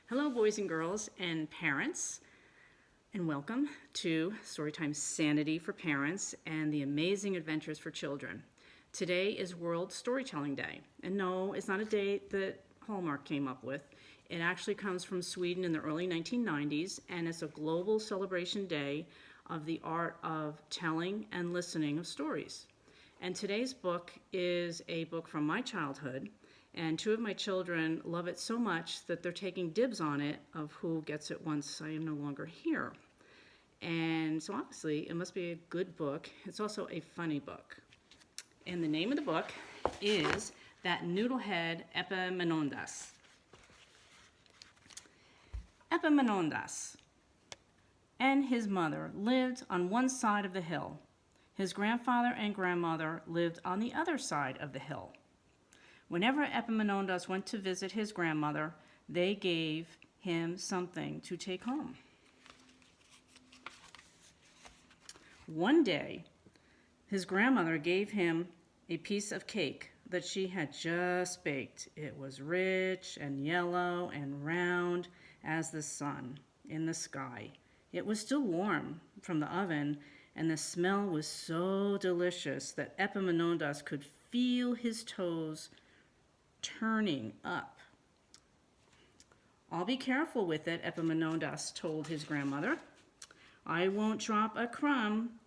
Hello, boys and girls and parents, and welcome to Storytime Sanity for Parents and the Amazing Adventures for Children. Today is World Storytelling Day, and no, it's not a date that Hallmark came up with. It actually comes from Sweden in the early 1990s, and it's a global celebration day of the art of telling and listening of stories. And today's book is a book from my childhood, and two of my children love it so much that they're taking dibs on it of who gets it once I am no longer here. And so obviously it must be a good book. It's also a funny book. And the name of the book is That Noodle-head Epaminondas. Epaminondas and his mother lived on one side of the hill. His grandfather and grandmother lived on the other side of the hill. Whenever Epaminondas went to visit his grandmother, they gave him something to take home. One day, his grandmother gave him a piece of cake that she had just baked. It was rich and yellow and round as the sun in the sky. It was still warm from the oven, and the smell was so delicious that Epaminondas could feel his toes turning up. "I'll be careful with it," Epaminondas told his grandmother. "I won't drop a crumb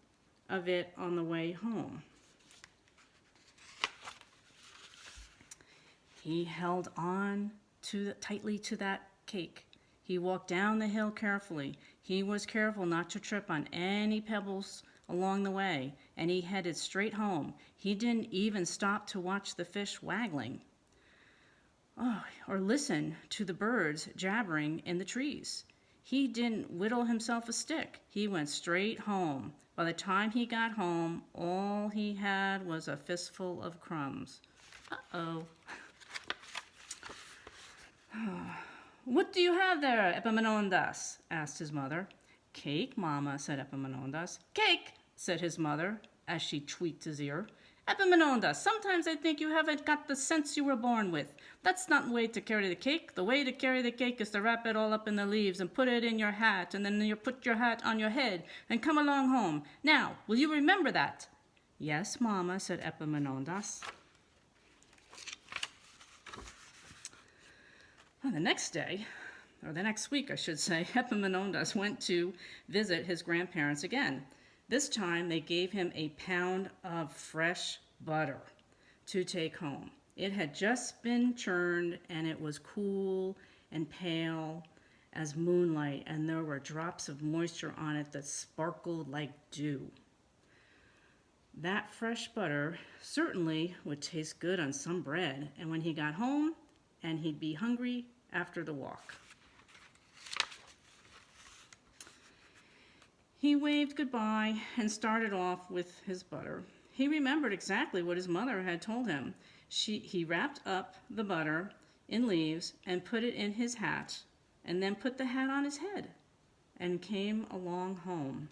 of it on the way home." He held on tightly to that cake. He walked down the hill carefully. He was careful not to trip on any pebbles along the way, and he headed straight home. He didn't even stop to watch the fish waggling, or listen to the birds jabbering in the trees. He didn't whittle himself a stick. He went straight home. By the time he got home, all he had was a fistful of crumbs. Uh-oh. "What do you have there, Epaminondas?" asked his mother. "Cake, Mama," said Epaminondas. "Cake," said his mother as she tweaked his ear. "Epaminondas, sometimes I think you haven't got the sense you were born with. That's not the way to carry the cake. The way to carry the cake is to wrap it all up in the leaves and put it in your hat, and then you put your hat on your head and come along home. Now, will you remember that?" "Yes, Mama," said Epaminondas. Well, the next week, I should say, Epaminondas went to visit his grandparents again. This time, they gave him a pound of fresh butter to take home. It had just been churned, and it was cool and pale as moonlight, and there were drops of moisture on it that sparkled like dew. That fresh butter certainly would taste good on some bread, and when he got home, and he'd be hungry after the walk. He waved goodbye and started off with his butter. He remembered exactly what his mother had told him. He wrapped up the butter in leaves and put it in his hat, and then put the hat on his head and came along home.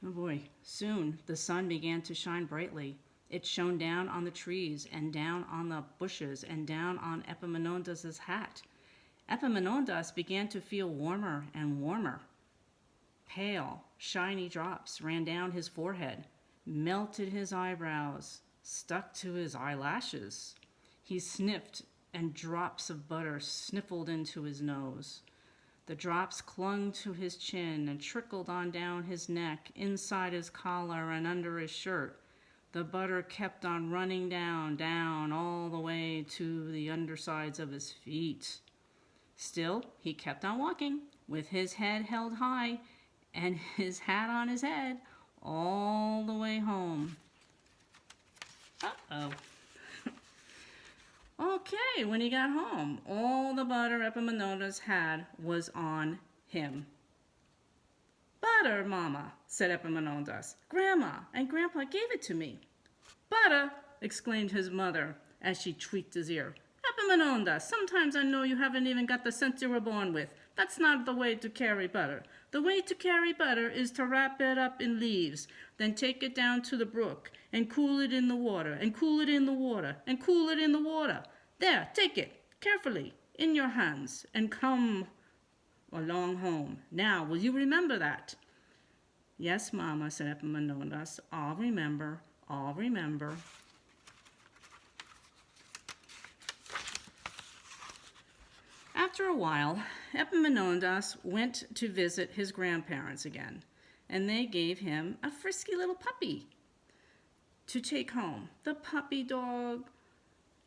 Oh boy, soon the sun began to shine brightly. It shone down on the trees and down on the bushes and down on Epaminondas' hat. Epaminondas began to feel warmer and warmer. Pale, shiny drops ran down his forehead, melted his eyebrows, stuck to his eyelashes. He sniffed, and drops of butter sniffled into his nose. The drops clung to his chin and trickled on down his neck, inside his collar and under his shirt. The butter kept on running down, all the way to the undersides of his feet. Still, he kept on walking, with his head held high and his hat on his head, all the way home. Uh-oh. Okay, when he got home, all the butter Epaminondas had was on him. "Butter, Mama," said Epaminondas. "Grandma and Grandpa gave it to me." "Butter!" exclaimed his mother as she tweaked his ear. "Epaminondas, sometimes I know you haven't even got the sense you were born with. That's not the way to carry butter. The way to carry butter is to wrap it up in leaves, then take it down to the brook and cool it in the water, and cool it in the water, and cool it in the water. There, take it, carefully, in your hands, and come along home. Now, will you remember that?" "Yes, Mama," said Epaminondas. "I'll remember, I'll remember." After a while, Epaminondas went to visit his grandparents again, and they gave him a frisky little puppy to take home. The puppy dog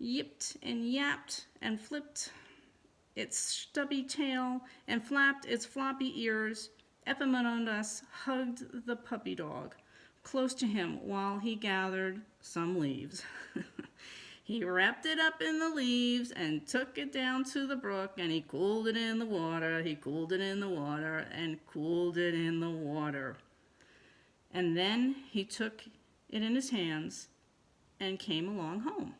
yipped and yapped and flipped its stubby tail and flapped its floppy ears. Epaminondas hugged the puppy dog close to him while he gathered some leaves. He wrapped it up in the leaves and took it down to the brook, and he cooled it in the water. He cooled it in the water and cooled it in the water. And then he took it in his hands and came along home.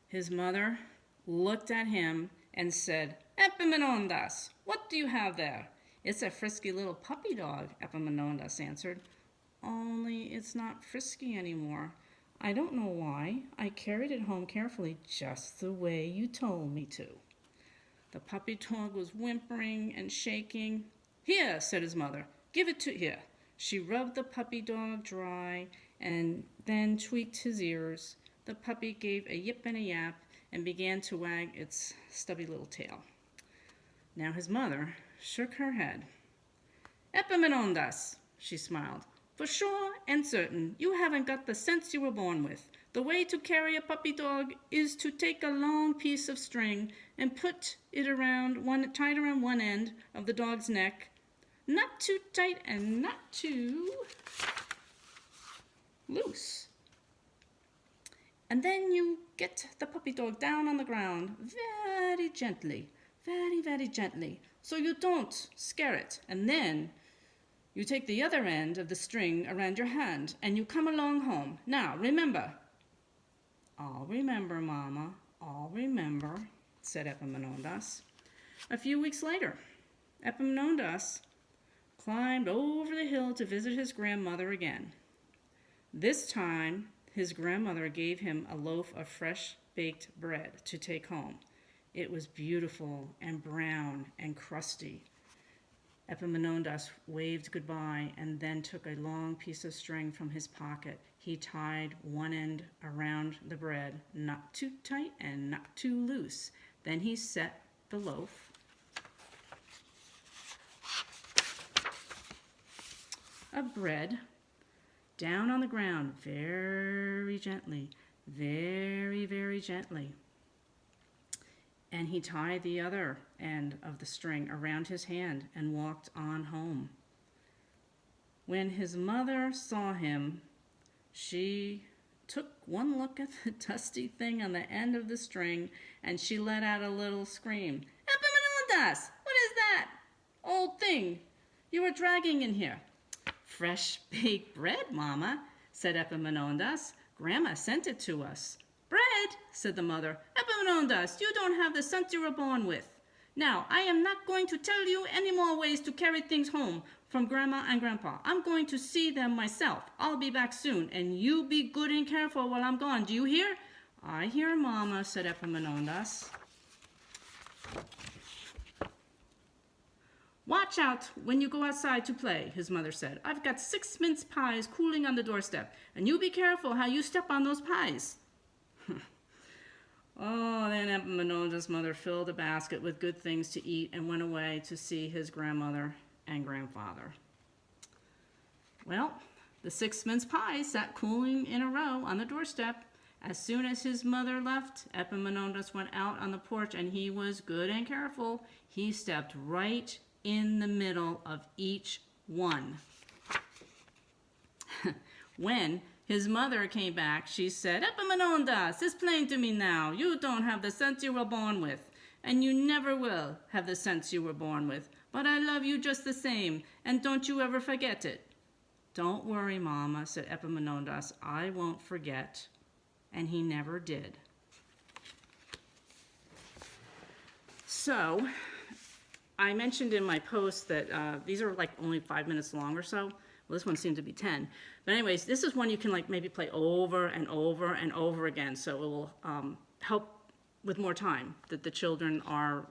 His mother looked at him and said, "Epaminondas, what do you have there?" "It's a frisky little puppy dog," Epaminondas answered. "Only it's not frisky anymore. I don't know why. I carried it home carefully, just the way you told me to." The puppy dog was whimpering and shaking. "Here," said his mother, "give it to here." She rubbed the puppy dog dry and then tweaked his ears. The puppy gave a yip and a yap and began to wag its stubby little tail. Now his mother shook her head. "Epaminondas," she smiled, "for sure and certain, you haven't got the sense you were born with. The way to carry a puppy dog is to take a long piece of string and put it tied around one end of the dog's neck, not too tight and not too loose. And then you get the puppy dog down on the ground very gently, very, very gently, so you don't scare it. And then you take the other end of the string around your hand and you come along home. Now, remember." "I'll remember, Mama, I'll remember," said Epaminondas. A few weeks later, Epaminondas climbed over the hill to visit his grandmother again. This time, his grandmother gave him a loaf of fresh baked bread to take home. It was beautiful and brown and crusty. Epaminondas waved goodbye and then took a long piece of string from his pocket. He tied one end around the bread, not too tight and not too loose. Then he set the loaf of bread down on the ground very gently, very, very gently. And he tied the other end of the string around his hand and walked on home. When his mother saw him, she took one look at the dusty thing on the end of the string and she let out a little scream. "Epaminondas, what is that old thing you were dragging in here?" "Fresh baked bread, Mama," said Epaminondas. "Grandma sent it to us." "Bread?" said the mother. "Epaminondas, you don't have the sense you were born with. Now, I am not going to tell you any more ways to carry things home from Grandma and Grandpa. I'm going to see them myself. I'll be back soon, and you be good and careful while I'm gone. Do you hear?" "I hear, Mama," said Epaminondas. "Watch out when you go outside to play," his mother said. "I've got 6 mince pies cooling on the doorstep, and you be careful how you step on those pies." Oh, then Epaminondas' mother filled a basket with good things to eat and went away to see his grandmother and grandfather. Well, the 6 mince pies sat cooling in a row on the doorstep. As soon as his mother left, Epaminondas went out on the porch, and he was good and careful. He stepped right in the middle of each one. When his mother came back, she said, "Epaminondas, it's plain to me now. You don't have the sense you were born with, and you never will have the sense you were born with. But I love you just the same, and don't you ever forget it." "Don't worry, Mama," said Epaminondas. "I won't forget." And he never did. So, I mentioned in my post that these are like only 5 minutes long or so. Well, this one seemed to be 10. But anyways, this is one you can like maybe play over and over and over again. So it will help with more time, that the children are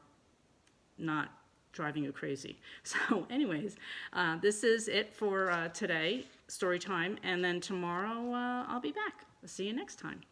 not driving you crazy. So anyways, this is it for today, story time. And then tomorrow I'll be back. See you next time.